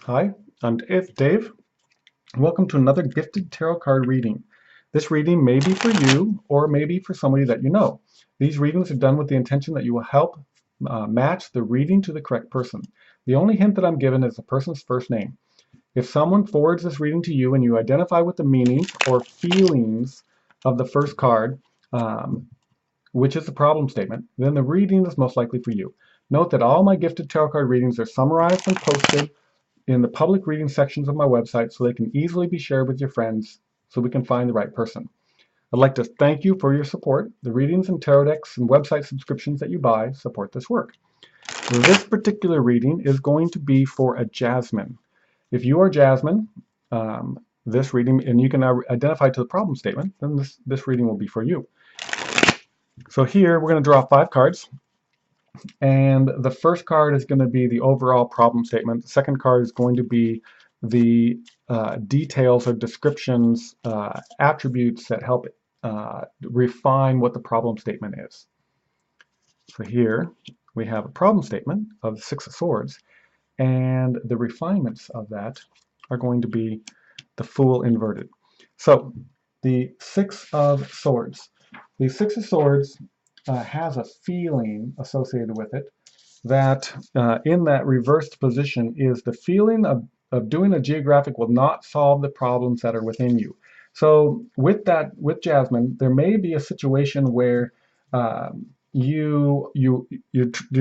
Hi, I'm Dave. Welcome to another gifted tarot card reading. This reading may be for you or maybe for somebody that you know. These readings are done with the intention that you will help match the reading to the correct person. The only hint that I'm given is the person's first name. If someone forwards this reading to you and you identify with the meanings or feelings of the first card, um, which is the problem statement, then the reading is most likely for you. Note that all my gifted tarot card readings are summarized and posted in the public reading sections of my website so they can easily be shared with your friends so we can find the right person. I'd like to thank you for your support. The readings and tarot decks and website subscriptions that you buy support this work. This particular reading is going to be for a Jasmine. If you are Jasmine, this reading, and you can identify to the problem statement, then this reading will be for you. So here we're going to draw 5 cards. And the first card is going to be the overall problem statement. The second card is going to be the details or descriptions, attributes that help refine what the problem statement is. So here we have a problem statement of the Six of Swords, and the refinements of that are going to be the Fool inverted. So the Six of Swords. The Six of Swords has a feeling associated with it that in that reversed position is the feeling of doing a geographic will not solve the problems that are within you. So with Jasmine, there may be a situation where you're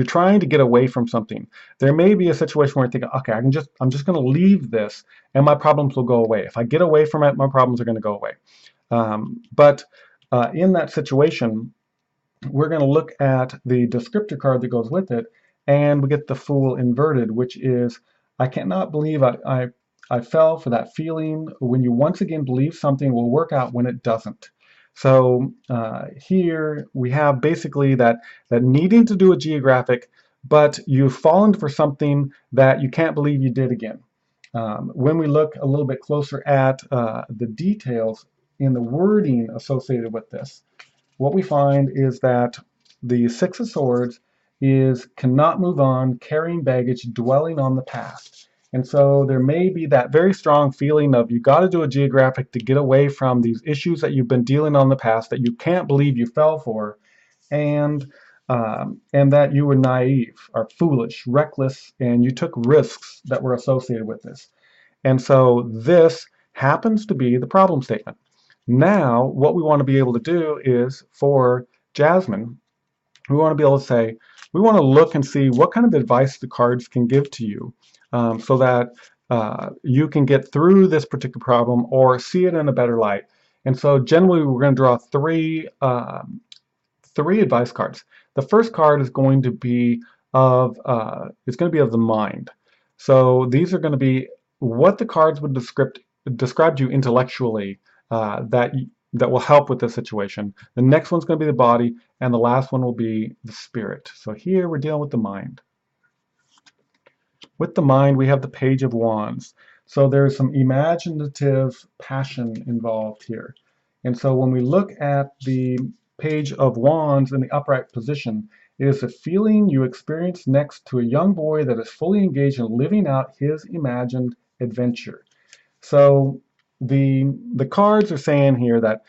trying to get away from something. There may be a situation where you think, okay, I'm just going to leave this and my problems will go away. If I get away from it, my problems are going to go away. But in that situation, we're going to look at the descriptor card that goes with it, and we get the Fool inverted, which is, I cannot believe I fell for that feeling when you once again believe something will work out when it doesn't. So here we have basically that needing to do a geographic, but you've fallen for something that you can't believe you did again. When we look a little bit closer at the details in the wording associated with this, what we find is that the Six of Swords is cannot move on, carrying baggage, dwelling on the past. And so there may be that very strong feeling of you got to do a geographic to get away from these issues that you've been dealing on in the past that you can't believe you fell for, and that you were naive or foolish, reckless, and you took risks that were associated with this. And so this happens to be the problem statement. Now, what we want to be able to do is, for Jasmine, we want to be able to say, we want to look and see what kind of advice the cards can give to you so that you can get through this particular problem or see it in a better light. And so generally, we're going to draw three advice cards. The first card is going to be of the mind. So these are going to be what the cards would describe to you intellectually that will help with this situation. The next one's going to be the body, and the last one will be the spirit. So here we're dealing with the mind. With the mind, we have the Page of Wands. So there's some imaginative passion involved here. And so when we look at the Page of Wands in the upright position, it is a feeling you experience next to a young boy that is fully engaged in living out his imagined adventure. So the cards are saying here that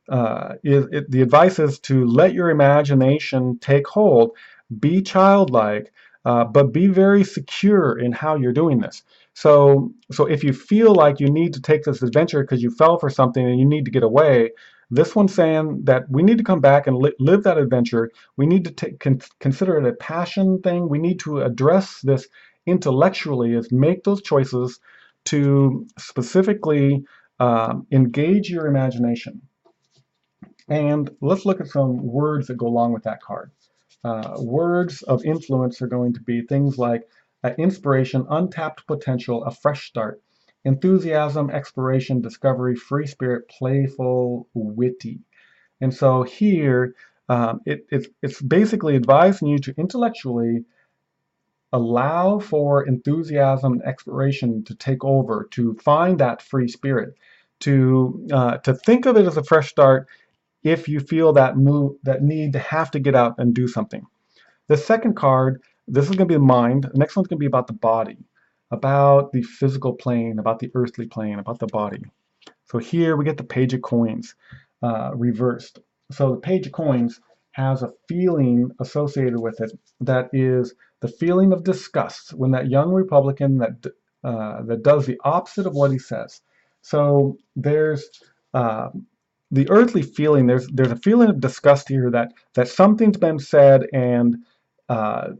the advice is to let your imagination take hold, be childlike, but be very secure in how you're doing this. So if you feel like you need to take this adventure because you fell for something and you need to get away, this one's saying that we need to come back and live that adventure. We need to consider it a passion thing. We need to address this intellectually, is make those choices to specifically engage your imagination. And let's look at some words that go along with that card. Words of influence are going to be things like inspiration, untapped potential, a fresh start, enthusiasm, exploration, discovery, free spirit, playful, witty. And so here, it's basically advising you to intellectually allow for enthusiasm and exploration to take over, to find that free spirit, to think of it as a fresh start if you feel that need to have to get out and do something. The second card, this is going to be the mind. The next one's going to be about the body. about the physical plane, about the earthly plane, about the body. So here we get the Page of Coins reversed. So the Page of Coins has a feeling associated with it that is the feeling of disgust when that young Republican that does the opposite of what he says. So there's uh, the earthly feeling. There's a feeling of disgust here that something's been said and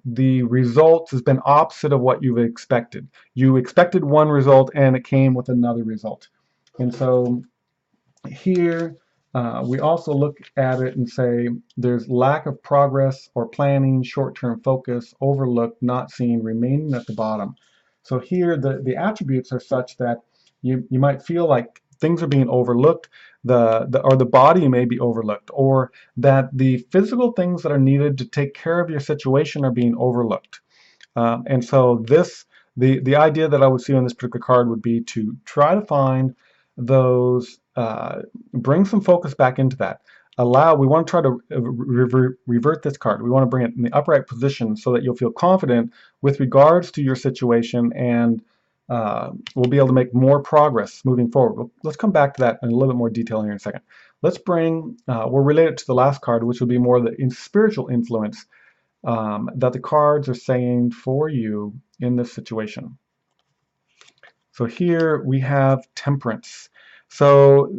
the result has been opposite of what you've expected. You expected one result and it came with another result. And so here, we also look at it and say there's lack of progress or planning, short-term focus, overlooked, not seen, remaining at the bottom. So here, the attributes are such that you might feel like things are being overlooked, or the body may be overlooked, or that the physical things that are needed to take care of your situation are being overlooked. And so the idea that I would see on this particular card would be to try to find those, bring some focus back into that. We want to try to revert this card. We want to bring it in the upright position so that you'll feel confident with regards to your situation, and we'll be able to make more progress moving forward. Let's come back to that in a little bit more detail here in a second. Let's bring, we'll relate it to the last card, which will be more the spiritual influence that the cards are saying for you in this situation. So here we have temperance. So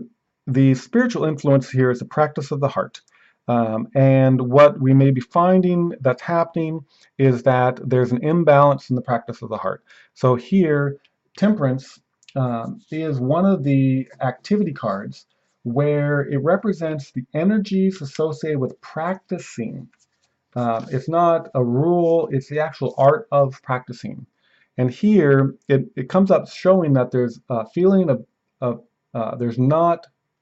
the spiritual influence here is the practice of the heart. And what we may be finding that's happening is that there's an imbalance in the practice of the heart. So here, temperance is one of the activity cards where it represents the energies associated with practicing. It's not a rule, it's the actual art of practicing. And here it comes up showing that there's a feeling of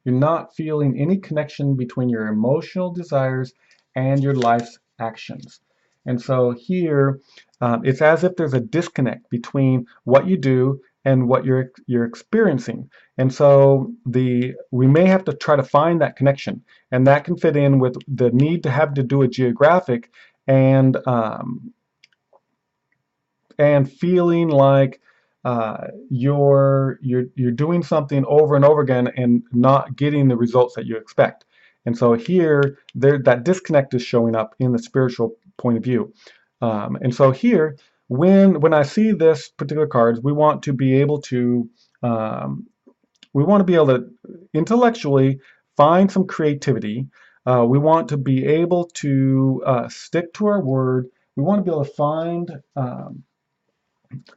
you're not feeling any connection between your emotional desires and your life's actions. And so here it's as if there's a disconnect between what you do and what you're experiencing. And so we may have to try to find that connection, and that can fit in with the need to have to do a geographic and feeling like you're doing something over and over again and not getting the results that you expect. And so here, that disconnect is showing up in the spiritual point of view. And so here, when I see this particular cards, we want to be able to intellectually find some creativity. We want to be able to stick to our word. We want to be able to find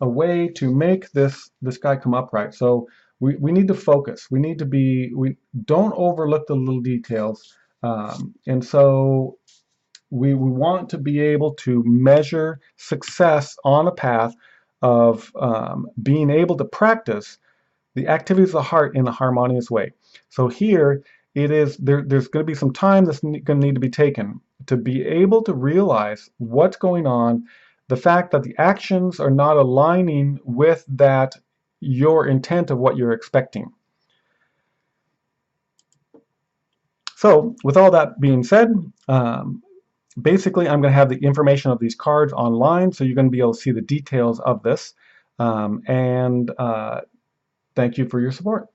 a way to make this guy come upright. So we need to focus. We don't overlook the little details. And so we want to be able to measure success on a path of being able to practice the activities of the heart in a harmonious way. So here there's going to be some time that's going to need to be taken to be able to realize what's going on, the fact that the actions are not aligning with your intent of what you're expecting. So with all that being said, basically I'm going to have the information of these cards online, so you're going to be able to see the details of this. Thank you for your support.